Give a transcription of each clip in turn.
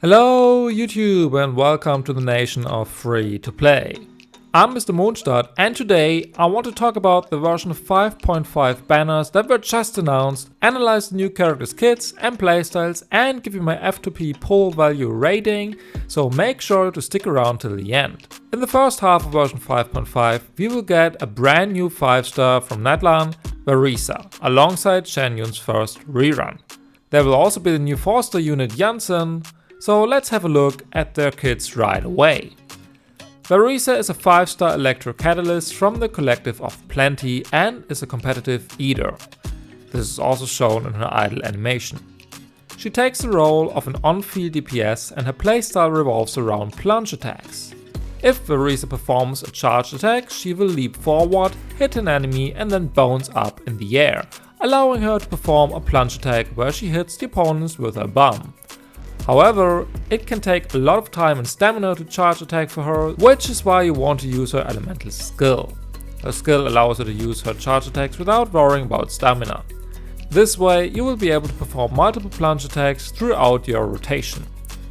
Hello YouTube and welcome to the nation of free to play. I'm Mr. Mondstadt and today I want to talk about the version 5.5 banners that were just announced, analyze the new characters' kits and playstyles and give you my F2P pull value rating, so make sure to stick around till the end. In the first half of version 5.5 we will get a brand new 5-star from Natlan, VARESA, alongside Xianyun's first rerun. There will also be the new 4-star unit Xianyun. So let's have a look at their kits right away. VARESA is a 5-star electro catalyst from the collective of Plenty and is a competitive eater. This is also shown in her idle animation. She takes the role of an on-field DPS and her playstyle revolves around plunge attacks. If VARESA performs a charge attack, she will leap forward, hit an enemy and then bounce up in the air, allowing her to perform a plunge attack where she hits the opponents with her bomb. However, it can take a lot of time and stamina to charge attack for her, which is why you want to use her elemental skill. Her skill allows her to use her charge attacks without worrying about stamina. This way you will be able to perform multiple plunge attacks throughout your rotation.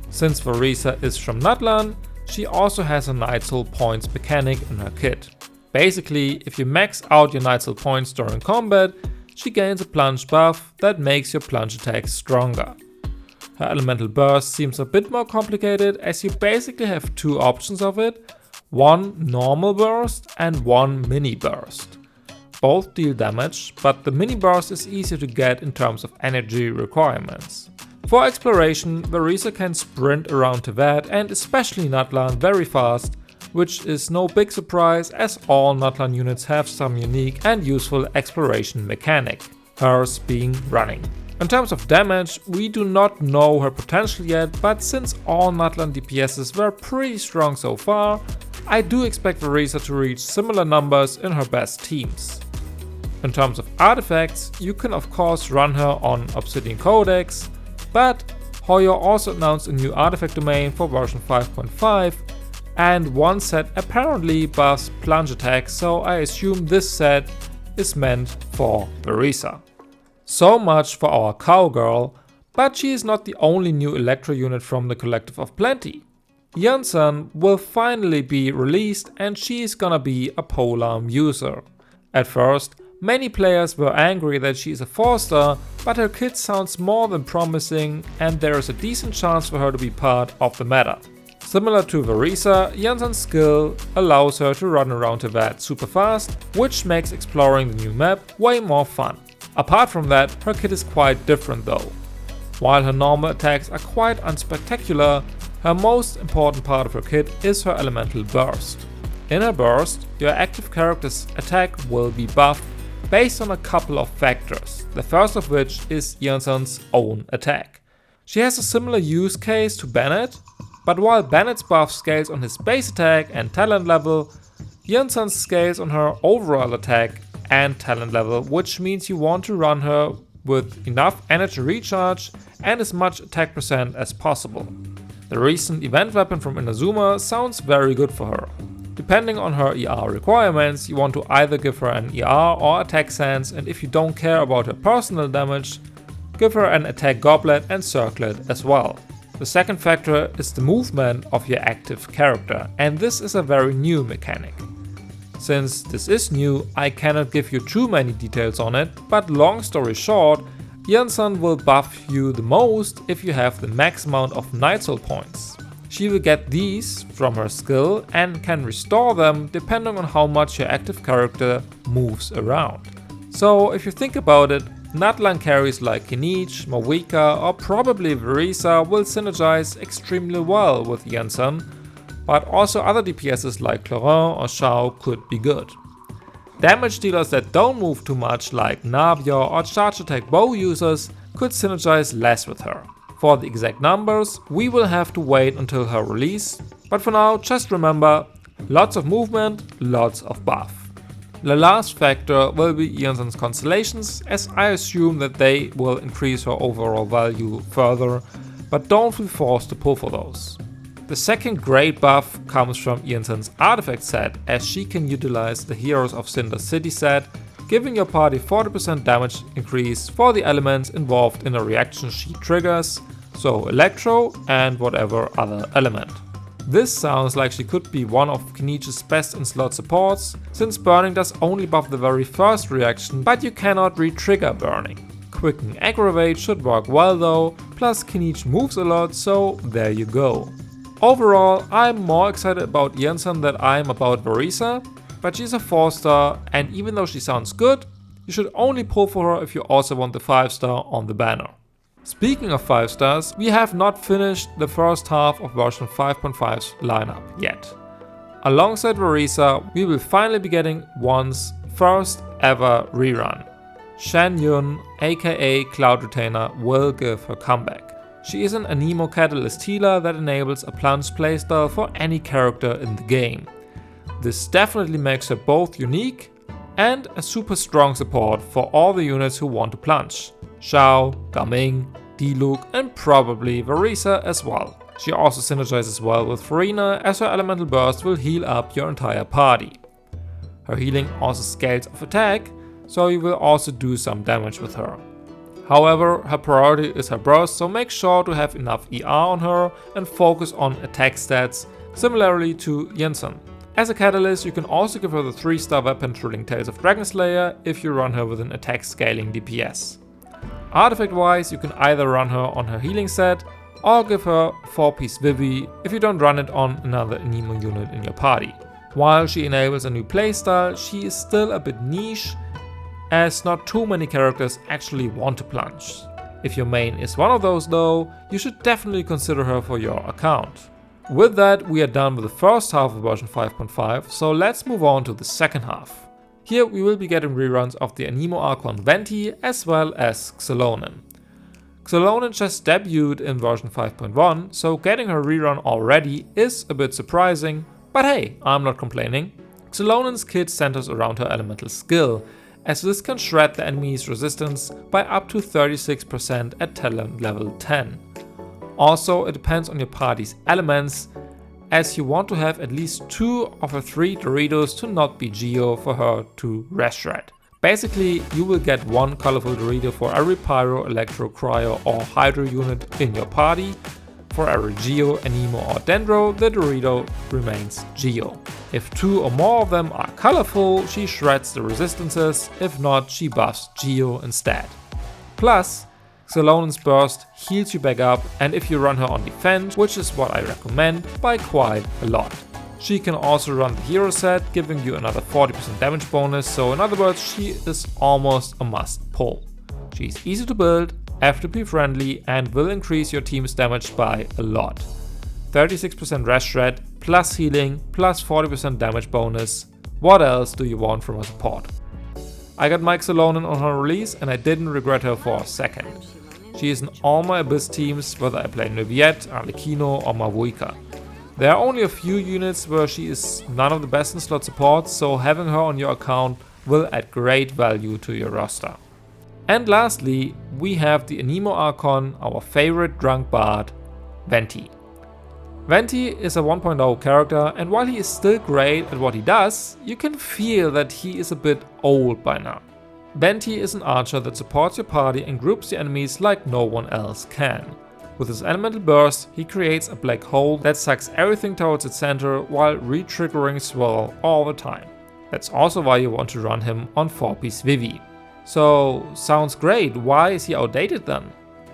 Since VARESA is from Natlan, she also has a Night Soul points mechanic in her kit. Basically, if you max out your Night Soul points during combat, she gains a plunge buff that makes your plunge attacks stronger. Her elemental burst seems a bit more complicated as you basically have two options of it, one normal burst and one mini burst. Both deal damage, but the mini burst is easier to get in terms of energy requirements. For exploration, VARESA can sprint around Teyvat and especially Natlan very fast, which is no big surprise as all Natlan units have some unique and useful exploration mechanic, hers being running. In terms of damage, we do not know her potential yet, but since all Natlan DPSs were pretty strong so far, I do expect VARESA to reach similar numbers in her best teams. In terms of artifacts, you can of course run her on Obsidian Codex, but Hoyo also announced a new artifact domain for version 5.5, and one set apparently buffs plunge attacks, so I assume this set is meant for VARESA. So much for our cowgirl, but she is not the only new Electro unit from the collective of Plenty. Iansan will finally be released and she is gonna be a polearm user. At first, many players were angry that she is a 4-star, but her kit sounds more than promising and there is a decent chance for her to be part of the meta. Similar to VARESA, Iansan's skill allows her to run around Teyvat super fast, which makes exploring the new map way more fun. Apart from that, her kit is quite different though. While her normal attacks are quite unspectacular, her most important part of her kit is her elemental burst. In her burst, your active character's attack will be buffed based on a couple of factors, the first of which is Iansan's own attack. She has a similar use case to Bennett, but while Bennett's buff scales on his base attack and talent level, Iansan's scales on her overall attack and talent level, which means you want to run her with enough energy recharge and as much attack percent as possible. The recent event weapon from Inazuma sounds very good for her. Depending on her ER requirements, you want to either give her an ER or attack sense, and if you don't care about her personal damage, give her an attack goblet and circlet as well. The second factor is the movement of your active character, and this is a very new mechanic. Since this is new, I cannot give you too many details on it, but long story short, Iansan will buff you the most if you have the max amount of Night Soul points. She will get these from her skill and can restore them depending on how much your active character moves around. So if you think about it, Natlan carries like Kinich, Mawika or probably VARESA will synergize extremely well with Iansan, but also other DPSs like Clorin or Shao could be good. Damage dealers that don't move too much like Navia or charge attack bow users could synergize less with her. For the exact numbers, we will have to wait until her release, but for now just remember, lots of movement, lots of buff. The last factor will be Iansan's constellations, as I assume that they will increase her overall value further, but don't feel forced to pull for those. The second great buff comes from Iansan's artifact set, as she can utilize the Heroes of Cinder City set, giving your party 40% damage increase for the elements involved in a reaction she triggers, so Electro and whatever other element. This sounds like she could be one of Kenichi's best in slot supports, since burning does only buff the very first reaction, but you cannot re-trigger burning. Quicken Aggravate should work well though, plus Kenichi moves a lot, so there you go. Overall, I'm more excited about Iansan than I'm about VARESA, but she's a 4-star, and even though she sounds good, you should only pull for her if you also want the 5-star on the banner. Speaking of 5 stars, we have not finished the first half of version 5.5's lineup yet. Alongside VARESA, we will finally be getting one's first ever rerun. Xianyun, aka Cloud Retainer, will give her comeback. She is an Anemo Catalyst healer that enables a plunge playstyle for any character in the game. This definitely makes her both unique and a super strong support for all the units who want to plunge. Xiao, Gaming, Diluc and probably VARESA as well. She also synergizes well with Farina, as her elemental burst will heal up your entire party. Her healing also scales off attack, so you will also do some damage with her. However, her priority is her burst, so make sure to have enough ER on her and focus on attack stats, similarly to Iansan. As a catalyst, you can also give her the 3-star weapon Thrilling Tales of Dragonslayer if you run her with an attack scaling DPS. Artifact wise, you can either run her on her healing set or give her 4-piece Vivi if you don't run it on another Anemo unit in your party. While she enables a new playstyle, she is still a bit niche, as not too many characters actually want to plunge. If your main is one of those though, you should definitely consider her for your account. With that, we are done with the first half of version 5.5, so let's move on to the second half. Here we will be getting reruns of the Anemo Archon Venti as well as Xilonen. Xilonen just debuted in version 5.1, so getting her rerun already is a bit surprising, but hey, I'm not complaining. Xilonen's kit centers around her elemental skill, as this can shred the enemy's resistance by up to 36% at talent level 10. Also, it depends on your party's elements, as you want to have at least 2 of her 3 Doritos to not be Geo for her to rest shred. Basically, you will get 1 colorful Dorito for every Pyro, Electro, Cryo or Hydro unit in your party. For every Geo, Anemo or Dendro, the Dorito remains Geo. If 2 or more of them are colorful, she shreds the resistances, if not, she buffs Geo instead. Plus, Xilonen's burst heals you back up, and if you run her on defense, which is what I recommend, by quite a lot. She can also run the hero set, giving you another 40% damage bonus, so in other words, she is almost a must pull. She is easy to build, F2P friendly, and will increase your team's damage by a lot. 36% rest shred, plus healing, plus 40% damage bonus. What else do you want from a support? I got my Xilonen on her release and I didn't regret her for a second. She is in all my Abyss teams, whether I play Neuvillette, Arlecchino or Mavuika. There are only a few units where she is none of the best in slot supports, so having her on your account will add great value to your roster. And lastly, we have the Anemo Archon, our favorite drunk bard, Venti. Venti is a 1.0 character, and while he is still great at what he does, you can feel that he is a bit old by now. Venti is an archer that supports your party and groups the enemies like no one else can. With his elemental burst, he creates a black hole that sucks everything towards its center while re-triggering Swirl all the time. That's also why you want to run him on 4-piece Vivi. So, sounds great, why is he outdated then?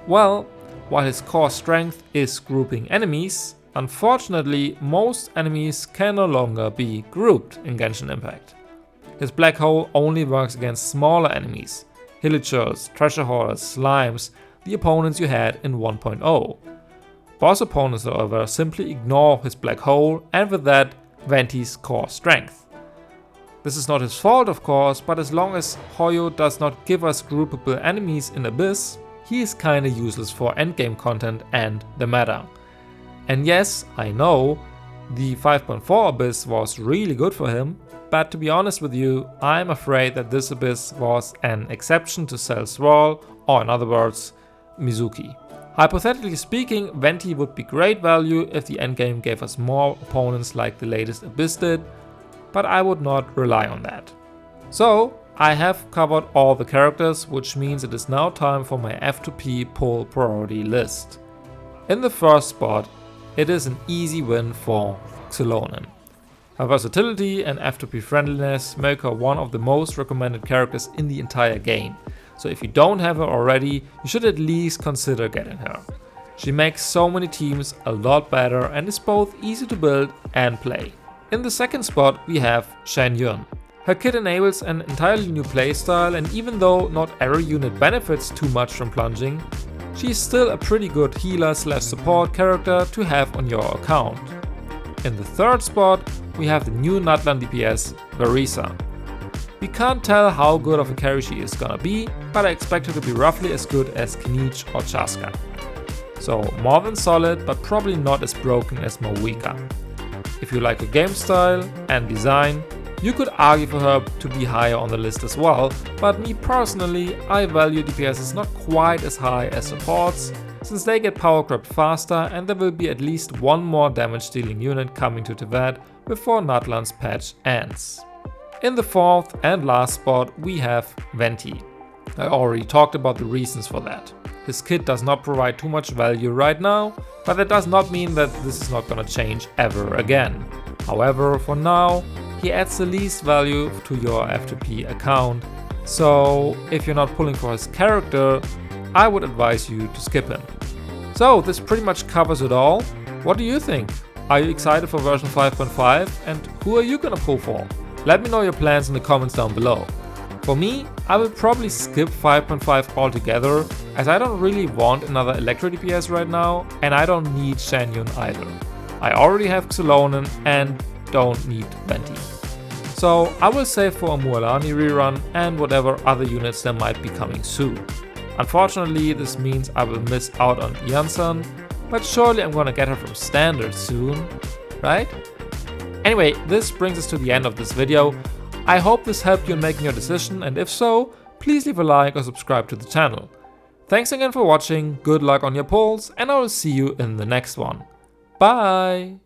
Well, while his core strength is grouping enemies, unfortunately most enemies can no longer be grouped in Genshin Impact. His black hole only works against smaller enemies, Hilichurls, Treasure Hoarders, Slimes, the opponents you had in 1.0. Boss opponents however simply ignore his black hole and with that Venti's core strength. This is not his fault of course, but as long as Hoyo does not give us groupable enemies in Abyss, he is kinda useless for endgame content and the meta. And yes, I know, the 5.4 Abyss was really good for him, but to be honest with you, I'm afraid that this Abyss was an exception to Cell Swirl, or in other words, Mizuki. Hypothetically speaking, Venti would be great value if the endgame gave us more opponents like the latest Abyss did, but I would not rely on that. So, I have covered all the characters, which means it is now time for my F2P pull priority list. In the first spot, it is an easy win for Xilonen. Her versatility and F2P friendliness make her one of the most recommended characters in the entire game. So if you don't have her already, you should at least consider getting her. She makes so many teams a lot better and is both easy to build and play. In the second spot we have Xianyun. Her kit enables an entirely new playstyle, and even though not every unit benefits too much from plunging, she is still a pretty good healer/support character to have on your account. In the third spot we have the new Natlan DPS VARESA. We can't tell how good of a carry she is gonna be, but I expect her to be roughly as good as Kinich or Chaska. So more than solid, but probably not as broken as Moika. If you like her game style and design, you could argue for her to be higher on the list as well, but me personally, I value DPSs not quite as high as supports, since they get power crept faster and there will be at least one more damage dealing unit coming to Teyvat before Natlan's patch ends. In the fourth and last spot we have Venti. I already talked about the reasons for that. His kit does not provide too much value right now, but that does not mean that this is not gonna change ever again. However, for now, he adds the least value to your F2P account, so if you're not pulling for his character, I would advise you to skip him. So this pretty much covers it all. What do you think? Are you excited for version 5.5 and who are you gonna pull for? Let me know your plans in the comments down below. For me, I will probably skip 5.5 altogether, as I don't really want another Electro DPS right now, and I don't need Xianyun either. I already have Xilonen and don't need Venti. So I will save for a Mualani rerun and whatever other units there might be coming soon. Unfortunately, this means I will miss out on Iansan, but surely I'm gonna get her from standard soon, right? Anyway, this brings us to the end of this video. I hope this helped you in making your decision, and if so, please leave a like or subscribe to the channel. Thanks again for watching, good luck on your polls, and I will see you in the next one. Bye!